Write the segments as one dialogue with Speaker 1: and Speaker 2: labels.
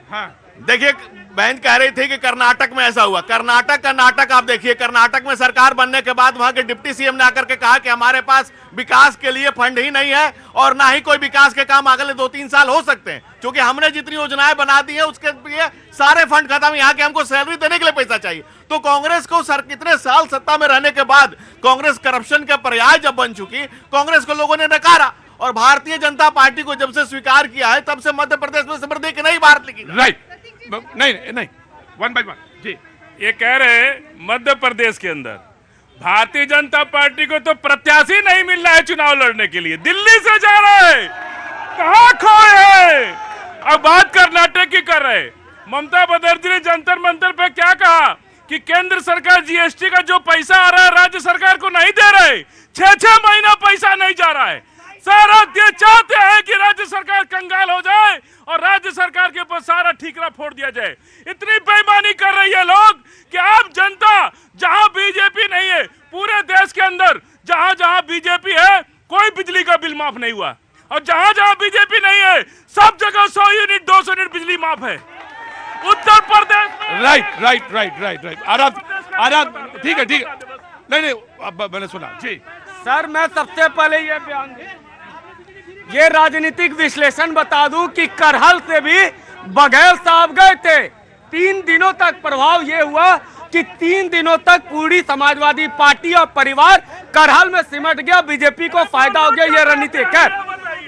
Speaker 1: हाँ देखिए, बहन कह रही थी कि कर्नाटक में ऐसा हुआ। कर्नाटक का नाटक आप देखिए। कर्नाटक में सरकार बनने के बाद वहां के डिप्टी सीएम ने आकर के कहा कि हमारे पास विकास के लिए फंड ही नहीं है और ना ही कोई विकास के काम अगले 2-3 साल हो सकते हैं, क्योंकि हमने जितनी योजनाएं बना दी है उसके लिए सारे फंड खत्म। यहाँ के हमको सैलरी देने के लिए पैसा चाहिए। तो कांग्रेस को कितने साल सत्ता में रहने के बाद कांग्रेस करप्शन का पर्याय जब बन चुकी, कांग्रेस को लोगों ने नकारा और भारतीय जनता पार्टी को जब से स्वीकार किया है तब से मध्य प्रदेश में समृद्धि की नई बात लिखी।
Speaker 2: राइट, नहीं, वन बाय वन जी।
Speaker 3: ये कह रहे मध्य प्रदेश के अंदर भारतीय जनता पार्टी को तो प्रत्याशी नहीं मिल रहा है चुनाव लड़ने के लिए, दिल्ली से जा रहा है, कहां खोए हैं। अब बात कर्नाटक की कर रहे, ममता बनर्जी ने जंतर मंतर पे क्या कहा कि केंद्र सरकार जीएसटी का जो पैसा आ रहा है राज्य सरकार को नहीं दे रहे, 6-6 महीना पैसा नहीं जा रहा है। सारा ये चाहते हैं कि राज्य सरकार कंगाल हो जाए और राज्य सरकार के ऊपर सारा ठीकरा फोड़ दिया जाए। इतनी बेईमानी कर रही है लोग कि आप जनता, जहां बीजेपी नहीं है पूरे देश के अंदर, जहां जहां बीजेपी है कोई बिजली का बिल माफ नहीं हुआ, और जहां जहां बीजेपी नहीं है सब जगह 100 यूनिट 200 यूनिट बिजली माफ है। उत्तर प्रदेश में
Speaker 2: राइट आराध ठीक है नहीं अब मैंने सुना जी।
Speaker 4: सर मैं सबसे पहले ये राजनीतिक विश्लेषण बता दूं कि करहल से भी बघेल साहब गए थे। 3 दिनों तक प्रभाव ये हुआ कि 3 दिनों तक पूरी समाजवादी पार्टी और परिवार करहल में सिमट गया, बीजेपी को फायदा हो गया। ये रणनीति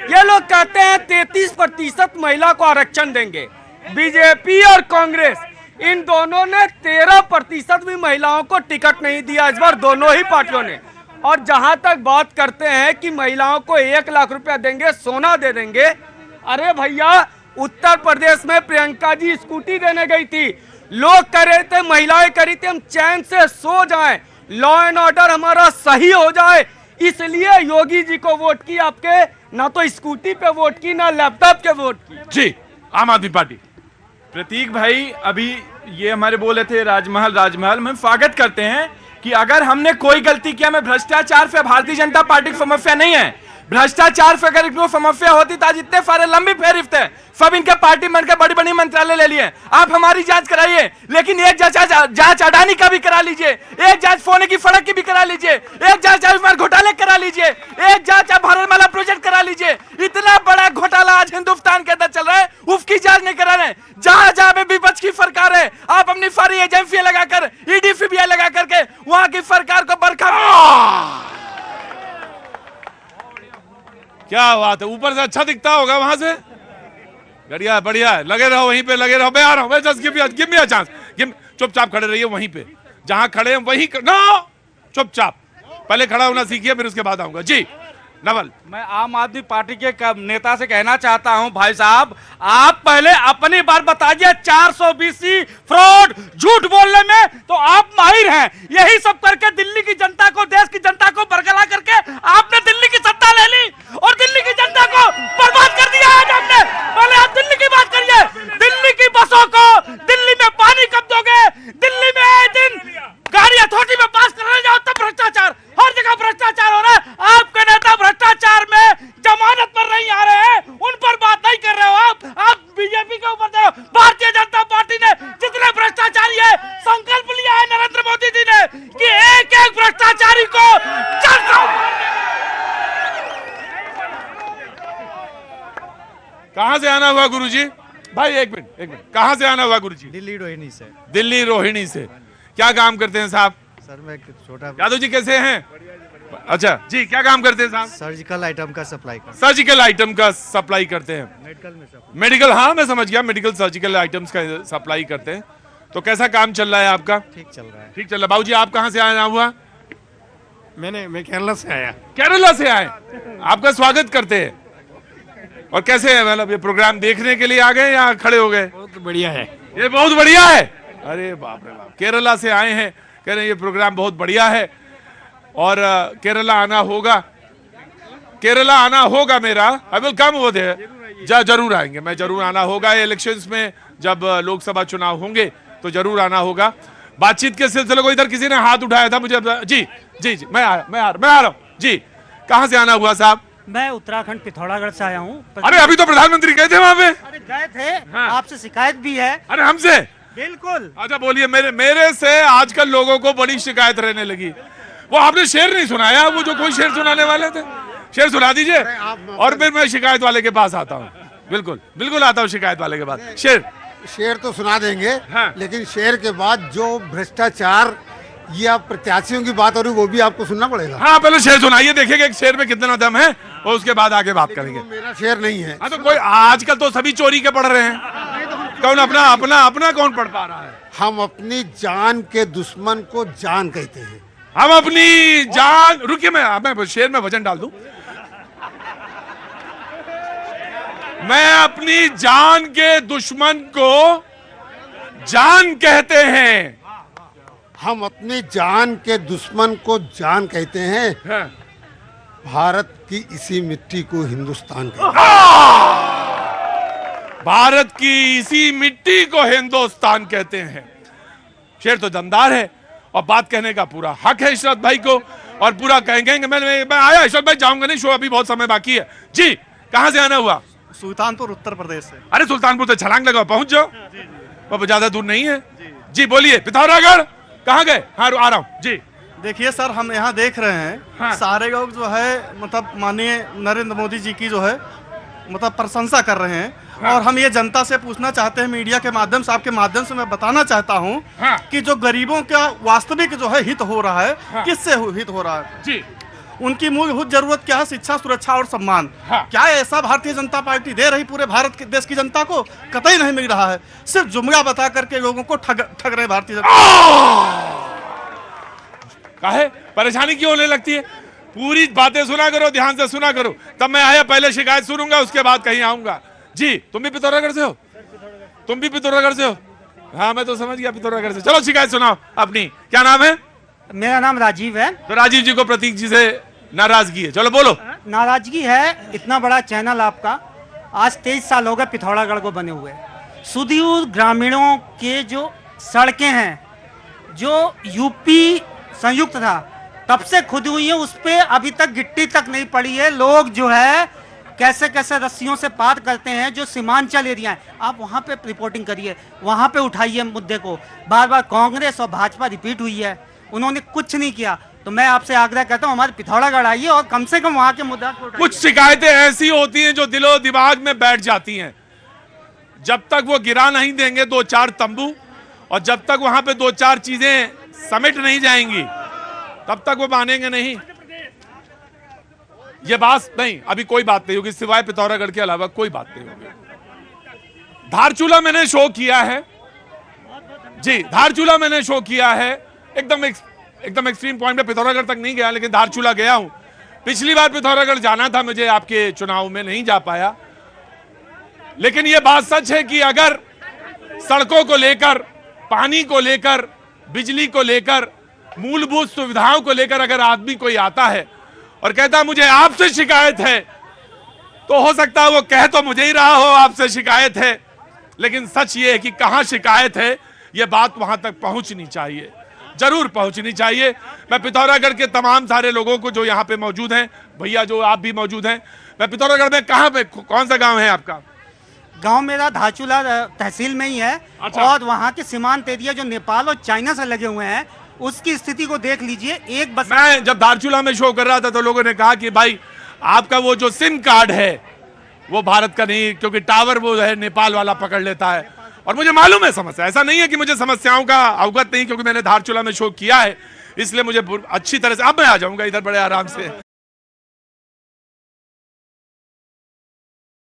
Speaker 4: ये लोग कहते हैं 33% महिला को आरक्षण देंगे। बीजेपी और कांग्रेस इन दोनों ने 13% भी महिलाओं को टिकट नहीं दिया इस बार, दोनों ही पार्टियों ने। और जहां तक बात करते हैं कि महिलाओं को 1 लाख रुपया देंगे, सोना दे देंगे, अरे भैया उत्तर प्रदेश में प्रियंका जी स्कूटी देने गई थी, लोग कह रहे थे, महिलाएं कह रही थी हम चैन से सो जाएं, लॉ एंड ऑर्डर हमारा सही हो जाए, इसलिए योगी जी को वोट की। आपके ना तो स्कूटी पे वोट की ना लैपटॉप के वोट की।
Speaker 2: जी आम आदमी पार्टी
Speaker 5: प्रतीक भाई, अभी ये हमारे बोले थे राजमहल हम स्वागत करते हैं कि अगर हमने कोई गलती किया में भ्रष्टाचार से भारतीय जनता पार्टी की समस्या नहीं है। भ्रष्टाचार से अगर इनको समस्या होती तो आज इतने सारे लंबी फेरिफ्त है, सब इनके पार्टी में बड़ी बड़ी मंत्रालय ले लिए। आप हमारी जांच कराइए, लेकिन एक जांच अडानी का भी करा लीजिए, एक जांच फोने की सड़क की भी करा लीजिए, एक जांच आयुष्मान घोटाले करा लीजिए, एक जांच आप भारतमाला प्रोजेक्ट करा लीजिए। इतना बड़ा घोटाला आज हिंदुस्तान के अंदर चल रहा है, उसकी जांच नहीं करा रहे। जहां जहां पे विपक्ष की सरकार है, आप अपनी सारी एजेंसियां लगाकर, ईडी सीबीआई लगा करके वहां की सरकार को बरखा।
Speaker 2: क्या बात है, ऊपर से अच्छा दिखता होगा वहां से। बढ़िया बढ़िया, लगे रहो वहीं पे, लगे रहो। मैं आ रहा हूं, just give me a chance. चुपचाप खड़े रहिए वहीं पे जहां खड़े हैं, वहीं नो चुपचाप पहले खड़ा होना सीखिए, फिर उसके बाद आऊंगा जी। नवल,
Speaker 4: मैं आम आदमी पार्टी के नेता से कहना चाहता हूं, भाई साहब आप पहले अपनी बात बताइए। 420 फ्रॉड झूठ बोलने में तो आप माहिर हैं। यही सब करके दिल्ली की जनता को, देश की जनता को बरगला करके आपने दिल्ली की सत्ता ले ली और दिल्ली की जनता को बर्बाद कर दिया आज आपने। पहले आप दिल्ली की बात करिए, दिल्ली की बसों को दिल्ली में पानी कब दोगे? दिल्ली में आए दिन गाड़ी अथॉरिटी में पास करने जाओ तब भ्रष्टाचार, हर जगह भ्रष्टाचार हो रहा है। आपके नेता भ्रष्टाचार में जमानत पर नहीं आ रहे हैं, उन पर बात नहीं कर रहे हो आप बीजेपी के ऊपर दे। भारतीय जनता पार्टी ने जितने भ्रष्टाचारी है, संकल्प लिया है नरेंद्र मोदी जी ने कि एक एक भ्रष्टाचारी को
Speaker 2: कहां से आना हुआ गुरुजी? भाई एक मिनट, कहां से आना हुआ गुरुजी?
Speaker 6: दिल्ली रोहिणी से।
Speaker 2: दिल्ली रोहिणी से। क्या काम करते हैं साहब?
Speaker 6: सर मैं छोटा।
Speaker 2: यादव जी कैसे हैं? अच्छा जी, क्या काम करते हैं साहब?
Speaker 6: सर्जिकल आइटम का सप्लाई करते हैं।
Speaker 2: सर्जिकल आइटम का सप्लाई करते हैं।
Speaker 6: मेडिकल में
Speaker 2: मेडिकल, हाँ मैं समझ गया, मेडिकल सर्जिकल आइटम्स का सप्लाई करते हैं। तो कैसा काम चल रहा है आपका?
Speaker 6: ठीक चल रहा है।
Speaker 2: ठीक चल रहा है। बाबूजी आप कहाँ से आना हुआ?
Speaker 1: मैं केरला से आया।
Speaker 2: केरला से आए, आपका स्वागत करते हैं। और कैसे है, मतलब ये प्रोग्राम देखने के लिए आ गए या खड़े हो गए?
Speaker 1: बहुत बढ़िया है,
Speaker 2: ये बहुत बढ़िया है। अरे बाप रे बाप, केरला से आए हैं, कह रहे हैं ये प्रोग्राम बहुत बढ़िया है और केरला आना होगा। केरला आना होगा मेरा, I will come over there. जरूर आएंगे, मैं जरूर आना होगा। इलेक्शंस में जब लोकसभा चुनाव होंगे तो जरूर आना होगा। बातचीत के सिलसिले को इधर किसी ने हाथ उठाया था मुझे। जी जी जी, मैं आ रहा हूँ जी। कहाँ से आना हुआ साहब?
Speaker 7: मैं उत्तराखंड पिथौरागढ़ से आया हूँ।
Speaker 2: अरे अभी तो प्रधानमंत्री गए थे वहां पे।
Speaker 7: अरे गए थे,
Speaker 2: हाँ।
Speaker 7: आपसे शिकायत भी है।
Speaker 2: अरे हमसे?
Speaker 7: बिल्कुल।
Speaker 2: अच्छा बोलिए। मेरे से आजकल लोगों को बड़ी शिकायत रहने लगी। वो आपने शेर नहीं सुनाया, वो जो कोई शेर सुनाने वाले थे, शेर सुना दीजिए और फिर मैं शिकायत वाले के पास आता हूँ। बिल्कुल बिल्कुल आता हूँ शिकायत वाले के पास।
Speaker 8: शेर तो सुना देंगे,
Speaker 2: हाँ।
Speaker 8: लेकिन शेर के बाद जो भ्रष्टाचार या प्रत्याशियों की बात हो रही वो भी आपको सुनना पड़ेगा।
Speaker 2: हाँ पहले शेर सुनाइए, देखिएगा एक शेर में कितना दम है और उसके बाद आगे बात करेंगे।
Speaker 8: मेरा शेर नहीं है।
Speaker 2: हाँ तो कोई आजकल तो सभी चोरी के पढ़ रहे हैं, कौन अपना अपना अपना कौन पढ़ पा रहा है?
Speaker 8: हम अपनी जान के दुश्मन को जान कहते हैं।
Speaker 2: हम अपनी जान, रुकिए मैं शेर में वजन डाल दूं। मैं अपनी जान के दुश्मन को जान कहते हैं।
Speaker 8: हम अपनी जान के दुश्मन को जान कहते हैं।
Speaker 2: हाँ।
Speaker 8: भारत की इसी मिट्टी को हिंदुस्तान कहते हैं।
Speaker 2: भारत की इसी मिट्टी को हिंदुस्तान कहते हैं। शेर तो दमदार है और बात कहने का पूरा हक है इशरत भाई को, और पूरा कहेंगे। मैं आया इशरत भाई, जाऊंगा नहीं, शो अभी बहुत समय बाकी है। जी कहां से आना हुआ?
Speaker 9: सुल्तानपुर उत्तर प्रदेश से।
Speaker 2: अरे सुल्तानपुर से छलांग लगाओ, पहुंच जाओ। वो ज्यादा दूर नहीं है। जी बोलिए, पिथौरागढ़ कहाँ गए? हाँ आ रहा हूँ जी।
Speaker 9: देखिए सर, हम यहाँ देख रहे हैं
Speaker 2: हाँ।
Speaker 9: सारे लोग जो है मतलब माननीय नरेंद्र मोदी जी की जो है मतलब प्रशंसा कर रहे हैं।
Speaker 2: हाँ।
Speaker 9: और हम ये जनता से पूछना चाहते हैं, मीडिया के माध्यम से, आपके माध्यम से मैं बताना चाहता हूँ
Speaker 2: हाँ।
Speaker 9: कि जो गरीबों का वास्तविक जो है हित हो रहा है,
Speaker 2: हाँ।
Speaker 9: किससे हित हो रहा है
Speaker 2: जी।
Speaker 9: उनकी मूलभूत जरूरत क्या है? शिक्षा, सुरक्षा और सम्मान।
Speaker 2: हाँ।
Speaker 9: क्या ऐसा भारतीय जनता पार्टी दे रही पूरे भारत के देश की जनता को? कतई नहीं मिल रहा है। सिर्फ जुमला बता करके लोगों को ठग रहे भारतीय जनता।
Speaker 2: काहे परेशानी क्यों होने लगती है? पूरी बातें सुना करो, ध्यान से सुना करो, तब मैं आया पहले शिकायत सुनूंगा, उसके बाद कहीं आऊंगा। जी तुम भी पिथौरागढ़ से हो? तुम भी पिथौरागढ़ से हो? हाँ मैं तो समझ गया पिथौरागढ़ से। चलो शिकायत सुनाओ अपनी। क्या नाम है?
Speaker 7: मेरा नाम राजीव है।
Speaker 2: तो राजीव जी को प्रतीक जी से नाराजगी है, चलो बोलो।
Speaker 7: नाराजगी है, इतना बड़ा चैनल आपका, आज 23 साल हो गए पिथौरागढ़ को बने हुए। सुदूर ग्रामीणों के जो सड़कें हैं, जो यूपी संयुक्त था तब से खुदी हुई है, उस पे अभी तक गिट्टी तक नहीं पड़ी है। लोग जो है कैसे कैसे रस्सियों से पार करते हैं। जो सीमांचल एरिया है, आप वहाँ पे रिपोर्टिंग करिए, वहाँ पे उठाइए मुद्दे को। बार बार कांग्रेस और भाजपा रिपीट हुई है, उन्होंने कुछ नहीं किया। तो मैं आपसे आग्रह करता हूँ, हमारे पिथौरागढ़ आइए और कम से कम वहाँ के मुद्दा को उठाइए।
Speaker 2: कुछ शिकायतें ऐसी होती हैं जो दिलो दिमाग में बैठ जाती हैं। जब तक वो गिरा नहीं देंगे 2-4 तंबू, और जब तक वहां पे 2-4 चीजें समेट नहीं जाएंगी, तब तक वो मानेंगे नहीं। ये बात नहीं, अभी कोई बात नहीं होगी सिवाय पिथौरागढ़ के अलावा कोई बात नहीं होगी। धारचूला मैंने शो किया है जी, धारचूला मैंने शो किया है। एकदम एक्सट्रीम पॉइंट पे पिथौरागढ़ तक नहीं गया, लेकिन धारचूला गया हूं। पिछली बार पिथौरागढ़ जाना था मुझे, आपके चुनाव में नहीं जा पाया। लेकिन यह बात सच है कि अगर सड़कों को लेकर, पानी को लेकर, बिजली को लेकर, मूलभूत सुविधाओं को लेकर अगर आदमी कोई आता है और कहता मुझे आपसे शिकायत है, तो हो सकता है वो कह तो मुझे ही रहा हो आपसे शिकायत है, लेकिन सच ये है कि कहां शिकायत है, ये बात वहां तक पहुंचनी चाहिए, जरूर पहुंचनी चाहिए। मैं पिथौरागढ़ के तमाम सारे लोगों को जो यहाँ पे मौजूद हैं, भैया जो आप भी मौजूद हैं, मैं पिथौरागढ़ में कहां पे, कौन सा गांव है आपका?
Speaker 7: गांव मेरा धारचूला तहसील में ही है।
Speaker 2: अच्छा।
Speaker 7: और वहाँ के सीमांत एरिया जो नेपाल और चाइना से लगे हुए हैं, उसकी स्थिति को देख लीजिए। एक बस
Speaker 2: मैं जब धारचूला में शो कर रहा था तो लोगों ने कहा कि भाई आपका वो जो सिम कार्ड है वो भारत का नहीं, क्योंकि टावर वो है नेपाल वाला पकड़ लेता है। और मुझे मालूम है समस्या, ऐसा नहीं है कि मुझे समस्याओं का अवगत नहीं, क्योंकि मैंने धारचूला में शो किया है, इसलिए मुझे अच्छी तरह से। अब मैं आ जाऊंगा इधर बड़े आराम से।